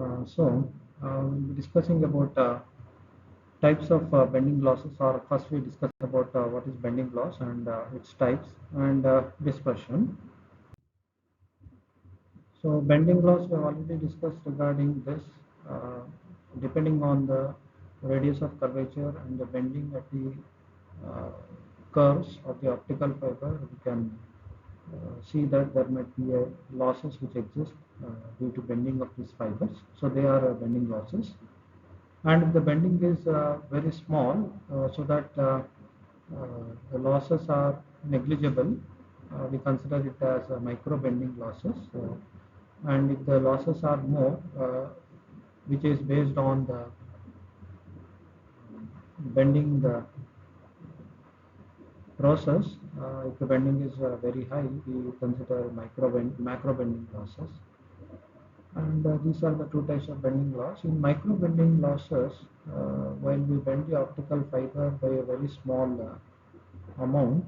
We'll be discussing about types of bending losses, or first we discuss about what is bending loss and its types and dispersion. So bending loss we have already discussed regarding this. Uh, Depending on the radius of curvature and the bending at the uh, curves of the optical fiber, we can see that there might be losses which exist due to bending of these fibers. So they are bending losses. And if the bending is very small, so that the losses are negligible, we consider it as micro bending losses. And if the losses are more, which is based on the bending the process, if the bending is very high, we consider macro bending losses. And these are the two types of bending loss. In micro bending losses, while we bend the optical fiber by a very small amount,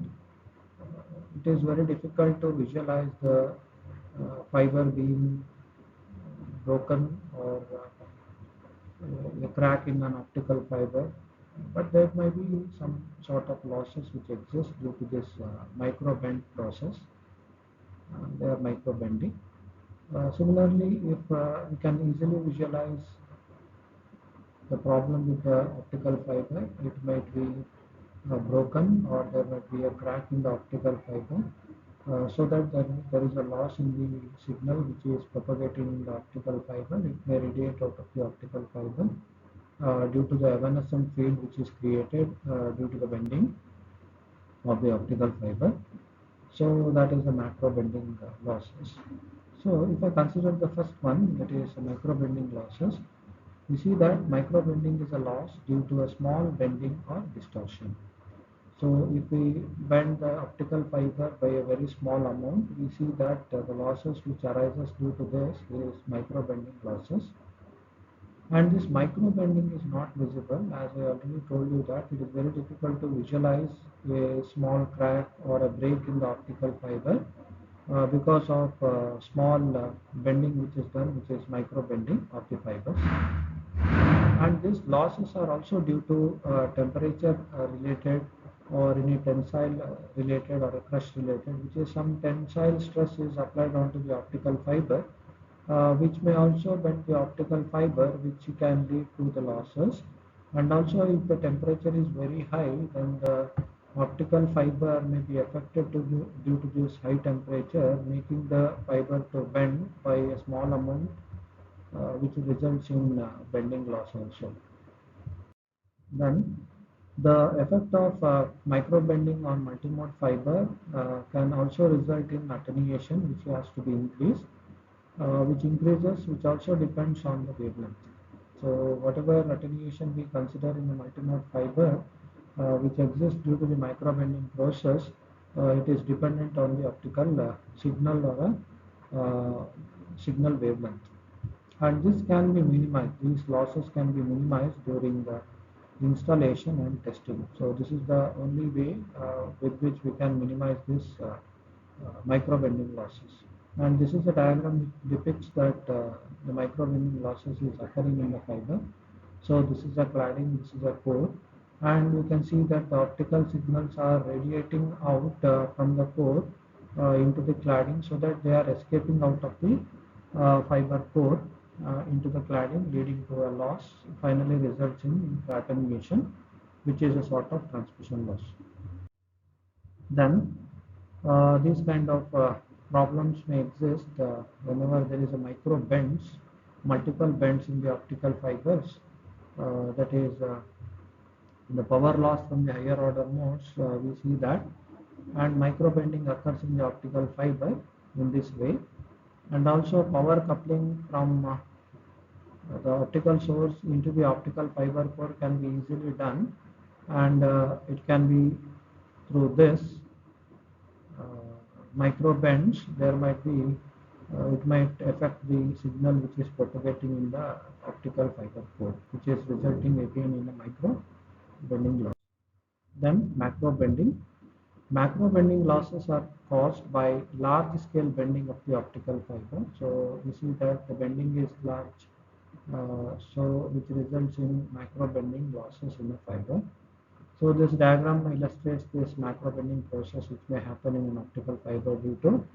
it is very difficult to visualize the fiber being broken or a crack in an optical fiber. But there may be some sort of losses which exist due to this micro bend process. They are micro bending. Similarly, if we can easily visualize the problem with the optical fiber, it might be broken, or there might be a crack in the optical fiber, so that there is a loss in the signal which is propagating in the optical fiber. It may radiate out of the optical fiber due to the evanescent field which is created due to the bending of the optical fiber. So that is the macro bending losses. So if I consider the first one, that is micro bending losses, we see that micro bending is a loss due to a small bending or distortion. So if we bend the optical fiber by a very small amount, we see that the losses which arises due to this is micro bending losses. And this micro bending is not visible, as I already told you that it is very difficult to visualize a small crack or a break in the optical fiber because of small bending which is done, which is micro bending of the fibers. And these losses are also due to temperature related, or any tensile related, or a crush related, which is some tensile stress is applied onto the optical fiber, which may also bend the optical fiber, which can lead to the losses. And also if the temperature is very high, then the optical fiber may be affected due to this high temperature, making the fiber to bend by a small amount, which results in bending loss also. Then the effect of micro bending on multimode fiber can also result in attenuation, which has to be increased, which also depends on the wavelength. So whatever attenuation we consider in the multimode fiber, which exists due to the micro bending process, it is dependent on the optical signal, or a signal wavelength. And this can be minimized. These losses can be minimized during the installation and testing. So this is the only way with which we can minimize this micro bending losses. And this is a diagram which depicts that the micro bending losses is occurring in the fiber. So this is a cladding, this is a core, and you can see that the optical signals are radiating out from the core into the cladding, so that they are escaping out of the fiber core into the cladding, leading to a loss, finally results in attenuation, which is a sort of transmission loss. Then these kind of problems may exist whenever there is a micro bends, multiple bends in the optical fibers. That is the power loss from the higher order modes, we see that, and micro bending occurs in the optical fiber in this way, and also power coupling from the optical source into the optical fiber core can be easily done, and it can be through this micro bends. There might be it might affect the signal which is propagating in the optical fiber core, which is resulting again in a micro bending loss. Then macro bending. Macro bending losses are caused by large scale bending of the optical fiber. So you see that the bending is large which results in macro bending losses in the fiber. So this diagram illustrates this macro bending process which may happen in an optical fiber due to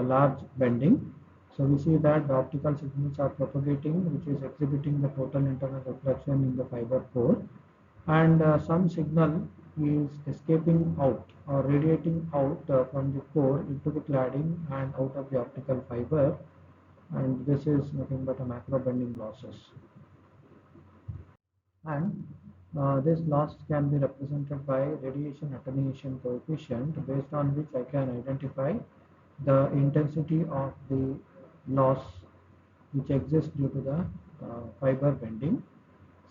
large bending. So we see that the optical signals are propagating, which is exhibiting the total internal reflection in the fiber core, and some signal is escaping out or radiating out from the core into the cladding and out of the optical fiber, and this is nothing but a macro bending losses. And this loss can be represented by radiation attenuation coefficient, based on which I can identify the intensity of the loss which exists due to the fiber bending.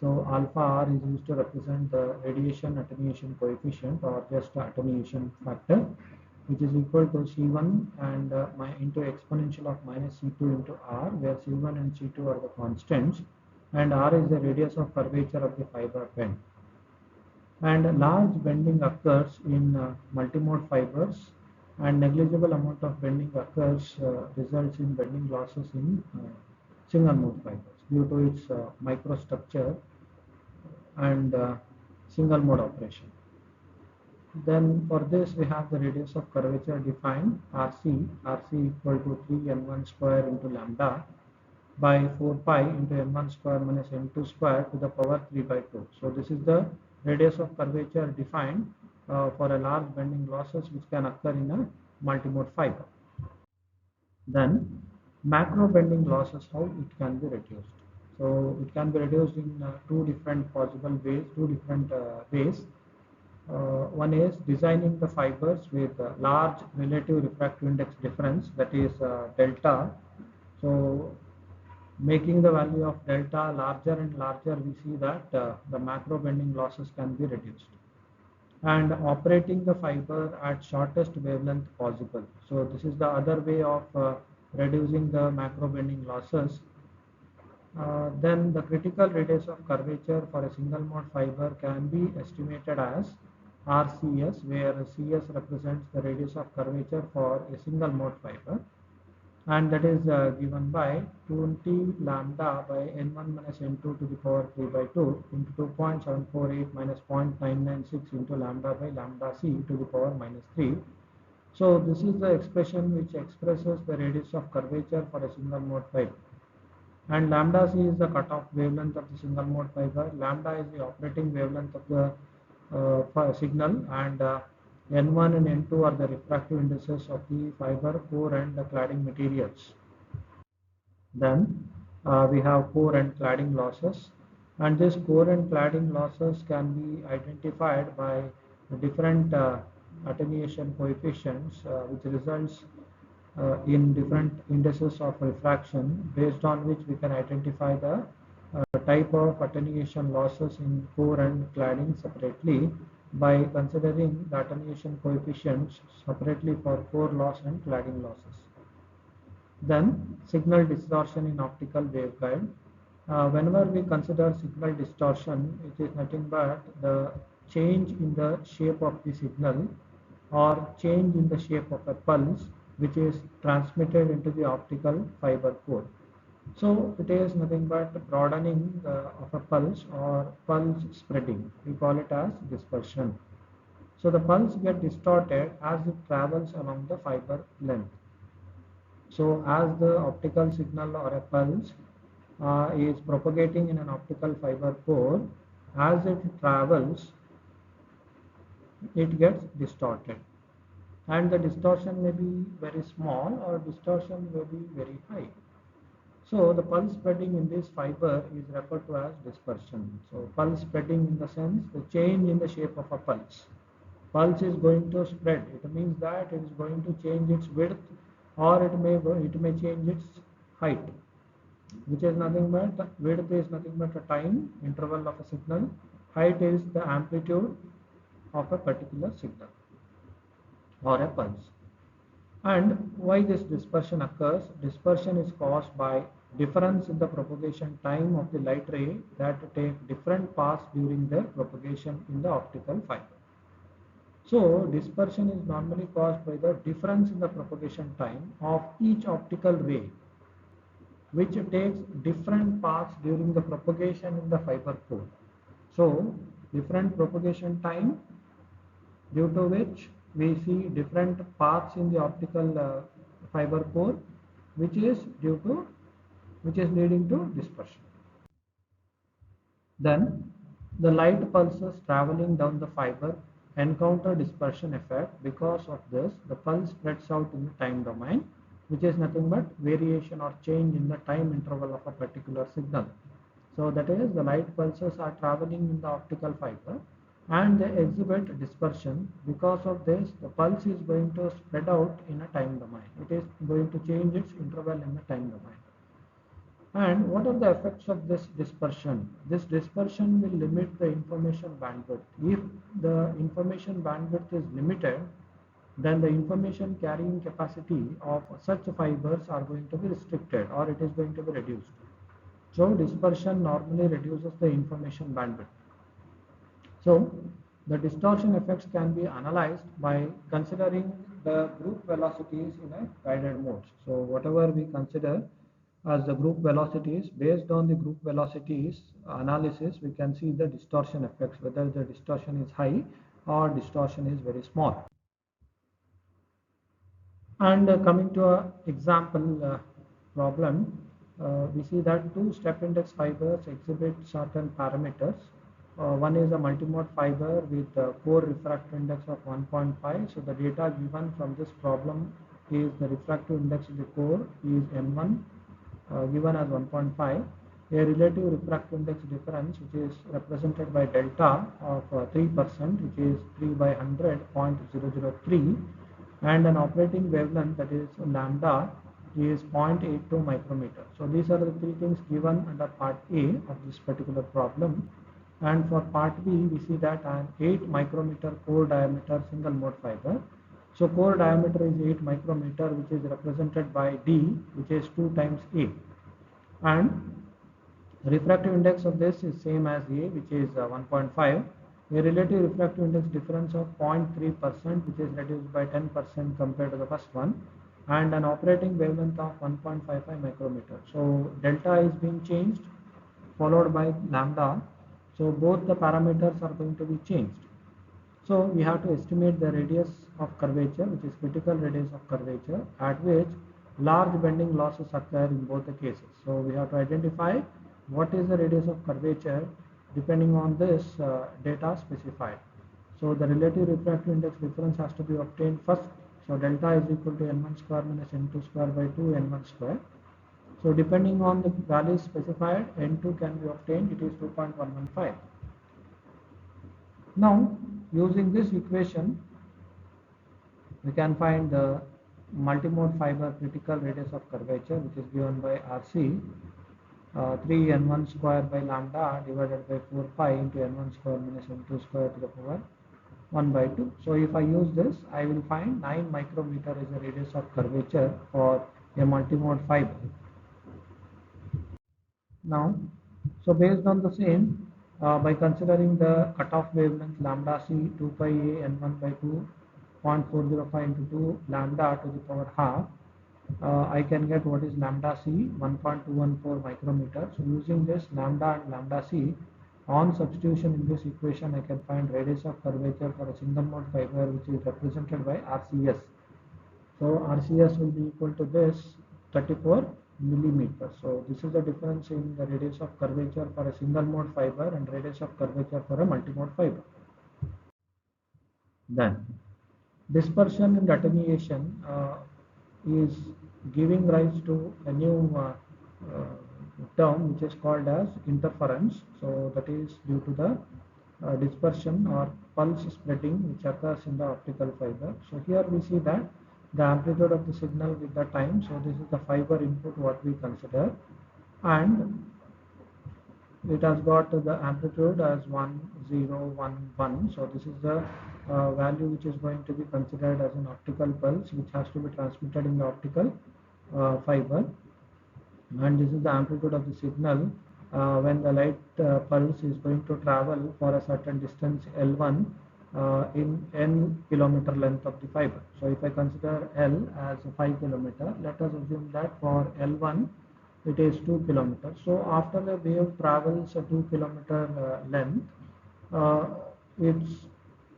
So alpha r is used to represent the radiation attenuation coefficient or just attenuation factor, which is equal to C1 and into exponential of minus C2 into R, where C1 and C2 are the constants, and R is the radius of curvature of the fiber bend. And large bending occurs in multimode fibers, and negligible amount of bending occurs results in bending losses in single mode fibers due to its microstructure and single mode operation. Then for this we have the radius of curvature defined RC equal to 3n1 square into lambda by 4 pi into n1 square minus n2 square to the power 3 by 2. So this is the radius of curvature defined for a large bending losses which can occur in a multimode fiber. Then macro bending losses, how it can be reduced. So it can be reduced in two different possible ways, two different ways. One is designing the fibers with large relative refractive index difference, that is delta. So making the value of delta larger and larger, we see that the macro bending losses can be reduced. And operating the fiber at shortest wavelength possible. So this is the other way of reducing the macro bending losses. Then the critical radius of curvature for a single mode fiber can be estimated as RCS, where CS represents the radius of curvature for a single mode fiber, and that is given by 20 lambda by n1 minus n2 to the power 3 by 2 into 2.748 minus 0.996 into lambda by lambda c to the power minus 3. So this is the expression which expresses the radius of curvature for a single mode fiber. And lambda c is the cutoff wavelength of the single mode fiber. Lambda is the operating wavelength of the signal, and N1 and N2 are the refractive indices of the fiber core and the cladding materials. Then we have core and cladding losses, and this core and cladding losses can be identified by different attenuation coefficients, which results in different indices of refraction, based on which we can identify the type of attenuation losses in core and cladding separately by considering the attenuation coefficients separately for core loss and cladding losses. Then signal distortion in optical waveguide. Whenever we consider signal distortion, it is nothing but the change in the shape of the signal or change in the shape of a pulse which is transmitted into the optical fiber core. So it is nothing but broadening of a pulse or pulse spreading. We call it as dispersion. So the pulse gets distorted as it travels along the fiber length. So as the optical signal or a pulse is propagating in an optical fiber core, as it travels, it gets distorted. And the distortion may be very small or distortion may be very high. So the pulse spreading in this fiber is referred to as dispersion. So pulse spreading in the sense the change in the shape of a pulse. Pulse is going to spread. It means that it is going to change its width, or it may change its height, which is nothing but width is nothing but a time interval of a signal. Height is the amplitude of a particular signal or a pulse. And why this dispersion occurs? Dispersion is caused by difference in the propagation time of the light ray that take different paths during their propagation in the optical fiber. So dispersion is normally caused by the difference in the propagation time of each optical ray which takes different paths during the propagation in the fiber core. So different propagation time, due to which we see different paths in the optical fiber core, which is due to which is leading to dispersion. Then the light pulses traveling down the fiber encounter dispersion effect. Because of this, the pulse spreads out in the time domain, which is nothing but variation or change in the time interval of a particular signal. So that is, the light pulses are traveling in the optical fiber and they exhibit dispersion. Because of this, the pulse is going to spread out in a time domain. It is going to change its interval in the time domain. And what are the effects of this dispersion? This dispersion will limit the information bandwidth. If the information bandwidth is limited, then the information carrying capacity of such fibers are going to be restricted, or it is going to be reduced. So dispersion normally reduces the information bandwidth. So the distortion effects can be analyzed by considering the group velocities in a guided mode. So whatever we consider as the group velocities, based on the group velocities analysis, we can see the distortion effects, whether the distortion is high or distortion is very small. And coming to a example problem, we see that two step index fibers exhibit certain parameters. One is a multimode fiber with a core refractive index of 1.5. So the data given from this problem is the refractive index of the core is N1 given as 1.5. A relative refractive index difference, which is represented by delta of 3%, which is 3 by 100, 0.003, and an operating wavelength, that is lambda, is 0.82 micrometer. So these are the three things given under part A of this particular problem. And for part B, we see that an 8 micrometer core diameter single mode fiber. So core diameter is 8 micrometer, which is represented by D, which is 2 times A. And refractive index of this is same as A, which is 1.5. A relative refractive index difference of 0.3%, which is reduced by 10% compared to the first one, and an operating wavelength of 1.55 micrometer. So delta is being changed, followed by lambda. So both the parameters are going to be changed. So we have to estimate the radius of curvature, which is critical radius of curvature, at which large bending losses occur in both the cases. So we have to identify what is the radius of curvature depending on this data specified. So the relative refractive index difference has to be obtained first. So delta is equal to n1 square minus n2 square by 2 n1 square. So depending on the values specified, n2 can be obtained, it is 2.115. Now, using this equation, we can find the multimode fiber critical radius of curvature, which is given by RC 3n1 square by lambda divided by 4 pi into n1 square minus n2 square to the power 1 by 2. So if I use this, I will find 9 micrometer is the radius of curvature for a multimode fiber. Now, so based on the same, by considering the cutoff wavelength lambda c 2 pi a n1 by 2.405 into 2 lambda to the power half, I can get what is lambda c 1.214 micrometer. So using this lambda and lambda c, on substitution in this equation, I can find radius of curvature for a single mode fiber, which is represented by RCS. So RCS will be equal to this 34 millimeters. So this is the difference in the radius of curvature for a single mode fiber and radius of curvature for a multimode fiber. Then dispersion and attenuation is giving rise to a new term, which is called as interference. So that is due to the dispersion or pulse spreading which occurs in the optical fiber. So here we see that the amplitude of the signal with the time. So this is the fiber input what we consider, and it has got the amplitude as 1011. So this is the value which is going to be considered as an optical pulse, which has to be transmitted in the optical fiber, and this is the amplitude of the signal when the light pulse is going to travel for a certain distance L1 in n kilometer length of the fiber. So if I consider L as 5 kilometer, let us assume that for L1 it is 2 kilometers. So after the wave travels a 2 kilometer length, uh, it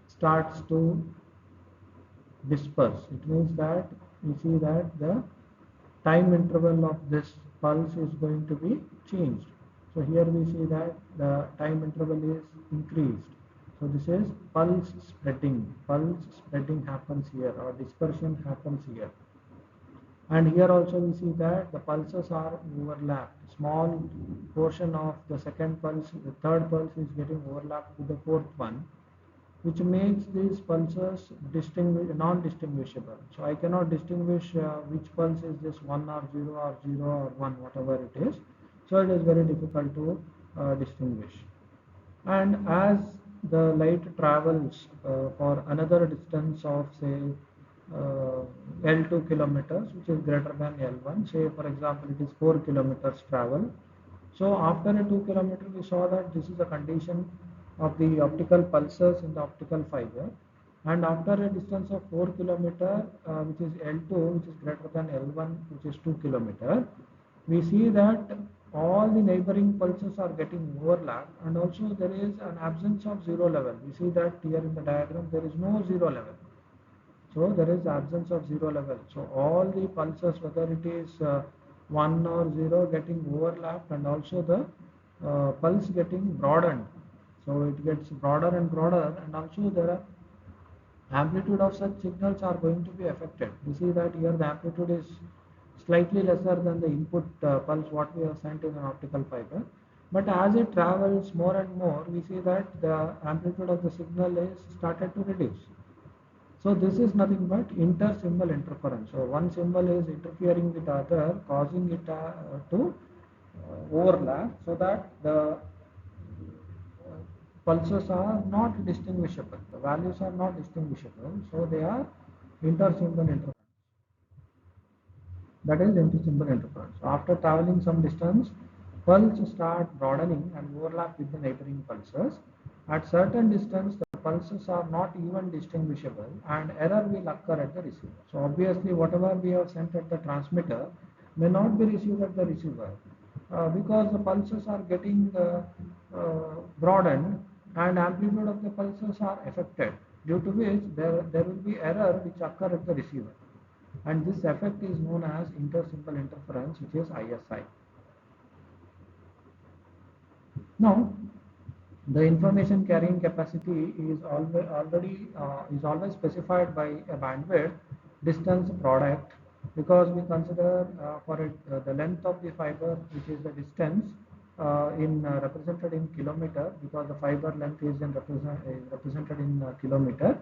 starts to disperse. It means that we see that the time interval of this pulse is going to be changed. So here we see that the time interval is increased. So this is pulse spreading. Pulse spreading happens here, or dispersion happens here. And here also we see that the pulses are overlapped. Small portion of the second pulse, the third pulse is getting overlapped with the fourth one, which makes these pulses non-distinguishable. So I cannot distinguish which pulse is this 1 or 0 or 1, whatever it is. So it is very difficult to distinguish. And as the light travels for another distance of say L2 kilometers, which is greater than L1, say for example it is 4 kilometers travel. So after a 2 kilometer, we saw that this is a condition of the optical pulses in the optical fiber. And after a distance of 4 kilometer, which is L2, which is greater than L1, which is 2 kilometer, we see that all the neighboring pulses are getting overlapped, and also there is an absence of zero level. We see that here in the diagram there is no zero level. So there is absence of zero level. So all the pulses, whether it is 1 or 0, getting overlapped, and also the pulse getting broadened. So it gets broader and broader, and also the amplitude of such signals are going to be affected. We see that here the amplitude is slightly lesser than the input pulse what we have sent in an optical fiber. But as it travels more and more, we see that the amplitude of the signal is started to reduce. So this is nothing but inter-symbol interference. So one symbol is interfering with the other, causing it to overlap, so that the pulses are not distinguishable. The values are not distinguishable, so they are inter-symbol interference. That is inter-symbol interference. So after traveling some distance, pulses start broadening and overlap with the neighboring pulses. At certain distance, the pulses are not even distinguishable, and error will occur at the receiver. So obviously, whatever we have sent at the transmitter may not be received at the receiver, because the pulses are getting broadened, and amplitude of the pulses are affected, due to which there will be error which occur at the receiver. And this effect is known as inter-symbol interference, which is ISI. Now, the information carrying capacity is always specified by a bandwidth distance product, because we consider for it the length of the fiber, which is the distance in represented in kilometer, because the fiber length is represented in kilometer,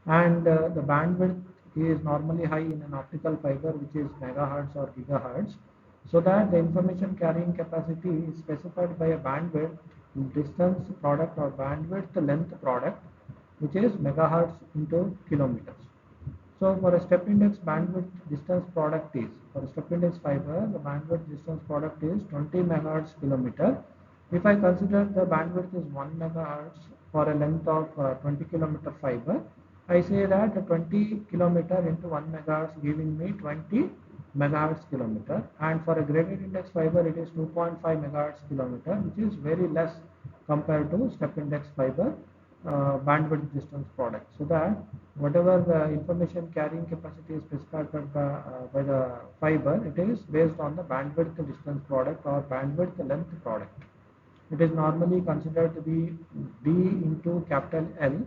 and the bandwidth is normally high in an optical fiber, which is megahertz or gigahertz, so that the information carrying capacity is specified by a bandwidth distance product or bandwidth length product, which is megahertz into kilometers. So for a step index bandwidth distance product is, for a step index fiber, the bandwidth distance product is 20 megahertz kilometer. If I consider the bandwidth is 1 megahertz for a length of 20 kilometer fiber, I say that 20 kilometer into 1 megahertz giving me 20 megahertz kilometer, and for a gradient index fiber it is 2.5 megahertz kilometer, which is very less compared to step index fiber bandwidth distance product. So that whatever the information carrying capacity is specified by the fiber, it is based on the bandwidth distance product or bandwidth length product. It is normally considered to be B into capital L,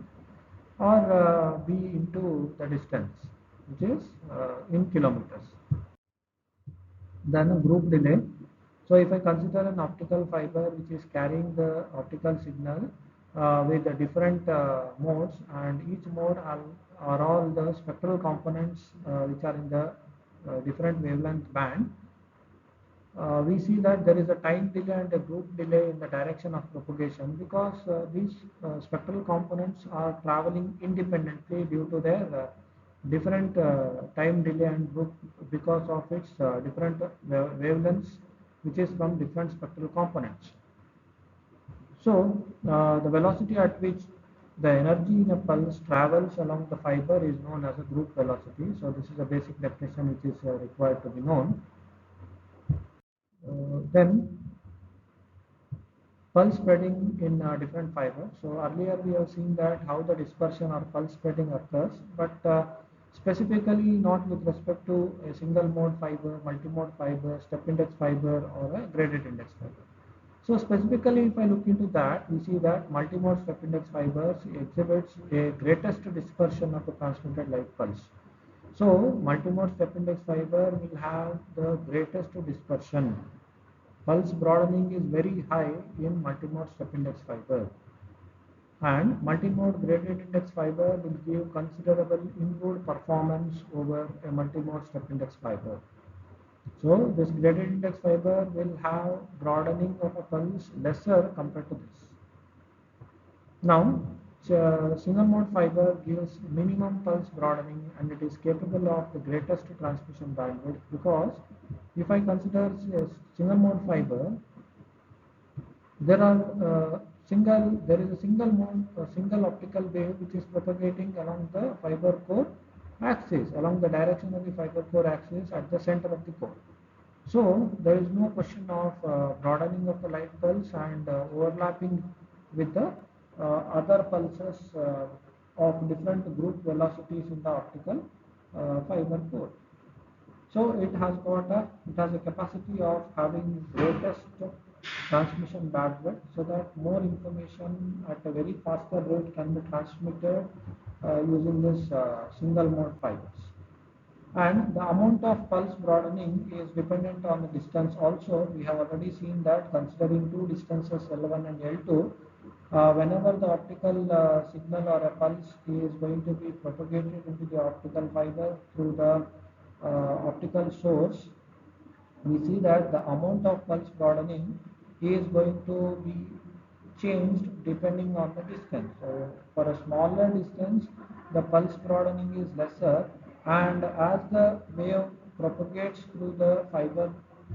or B into the distance, which is in kilometers. Then a group delay. So if I consider an optical fiber which is carrying the optical signal with the different modes, and each mode are all the spectral components which are in the different wavelength band, we see that there is a time delay and a group delay in the direction of propagation, because these spectral components are traveling independently due to their different time delay and group, because of its different wavelengths, which is from different spectral components. So the velocity at which the energy in a pulse travels along the fiber is known as a group velocity. So this is a basic definition which is required to be known. Then pulse spreading in different fibers. So earlier we have seen that how the dispersion or pulse spreading occurs, but specifically not with respect to a single mode fiber, multimode fiber, step index fiber, or a graded index fiber. So specifically, if I look into that, we see that multimode step index fibers exhibits a greatest dispersion of the transmitted light pulse. So multimode step index fiber will have the greatest dispersion. Pulse broadening is very high in multimode step index fiber, and multimode graded index fiber will give considerable improved performance over a multimode step index fiber. So this graded index fiber will have broadening of a pulse lesser compared to this. Now, single mode fiber gives minimum pulse broadening, and it is capable of the greatest transmission bandwidth, because if I consider single mode fiber, there is a single optical wave which is propagating along the fiber core axis, along the direction of the fiber core axis at the center of the core. So there is no question of broadening of the light pulse and overlapping with the other pulses of different group velocities in the optical fiber core. So it has a capacity of having greatest transmission bandwidth, so that more information at a very faster rate can be transmitted using this single mode fibers. And the amount of pulse broadening is dependent on the distance also. We have already seen that considering two distances L1 and L2, whenever the optical signal or a pulse is going to be propagated into the optical fiber through the optical source, we see that the amount of pulse broadening is going to be changed depending on the distance. So for a smaller distance, the pulse broadening is lesser, and as the wave propagates through the fiber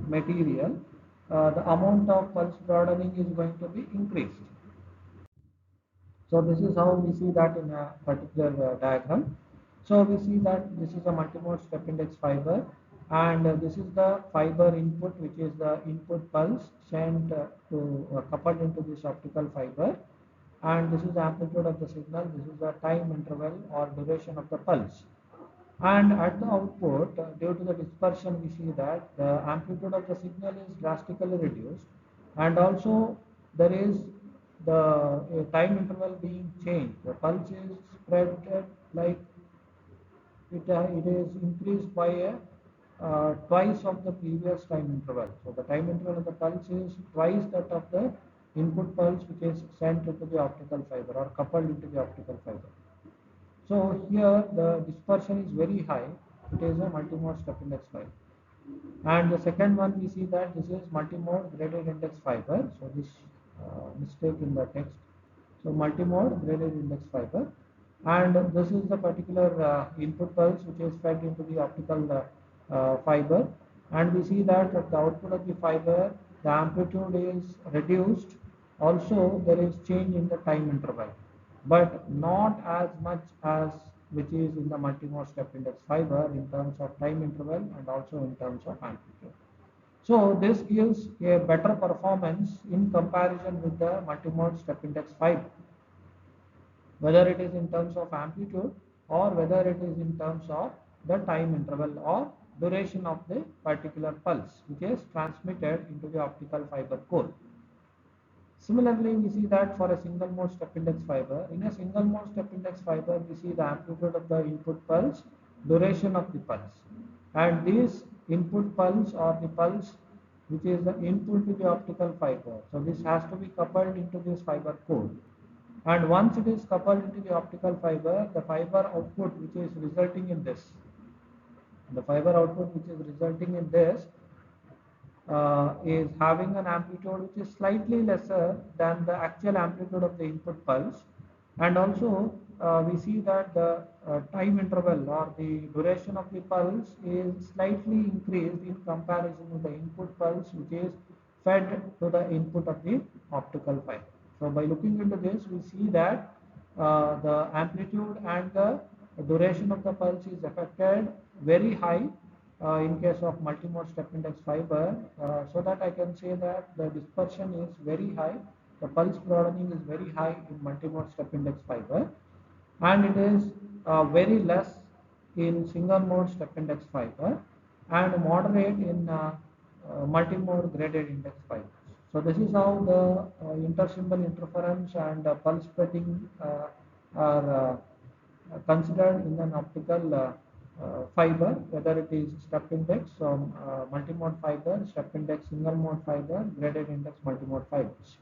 material, the amount of pulse broadening is going to be increased. So this is how we see that in a particular diagram. So we see that this is a multimode step index fiber, and this is the fiber input, which is the input pulse sent coupled into this optical fiber, and this is the amplitude of the signal. This is the time interval or duration of the pulse. And at the output, due to the dispersion, we see that the amplitude of the signal is drastically reduced, and also there is the time interval being changed. The pulse is spread like it is increased by twice of the previous time interval. So the time interval of the pulse is twice that of the input pulse, which is sent into the optical fiber or coupled into the optical fiber. So here the dispersion is very high. It is a multimode step index fiber. And the second one, we see that this is multimode graded index fiber. So this mistake in the text. So multimode graded index fiber, and this is the particular input pulse which is fed into the optical fiber, and we see that at the output of the fiber the amplitude is reduced. Also there is change in the time interval, but not as much as which is in the multimode step index fiber in terms of time interval and also in terms of amplitude. So this gives a better performance in comparison with the multimode step index fiber, whether it is in terms of amplitude or whether it is in terms of the time interval or duration of the particular pulse which is transmitted into the optical fiber core. Similarly, we see that for a single mode step index fiber, in a single mode step index fiber, we see the amplitude of the input pulse, duration of the pulse, and this input pulse or the pulse which is the input to the optical fiber. So this has to be coupled into this fiber core, and once it is coupled into the optical fiber, the fiber output which is resulting in this, is having an amplitude which is slightly lesser than the actual amplitude of the input pulse, and also we see that the time interval or the duration of the pulse is slightly increased in comparison with the input pulse which is fed to the input of the optical fiber. So by looking into this, we see that the amplitude and the duration of the pulse is affected very high in case of multimode step index fiber, so that I can say that the dispersion is very high, the pulse broadening is very high in multimode step index fiber, and it is very less in single mode step index fiber and moderate in multimode graded index fibers. So this is how the intersymbol interference and pulse spreading are considered in an optical fiber, whether it is step index multimode fiber, step index single mode fiber, graded index multimode fibers.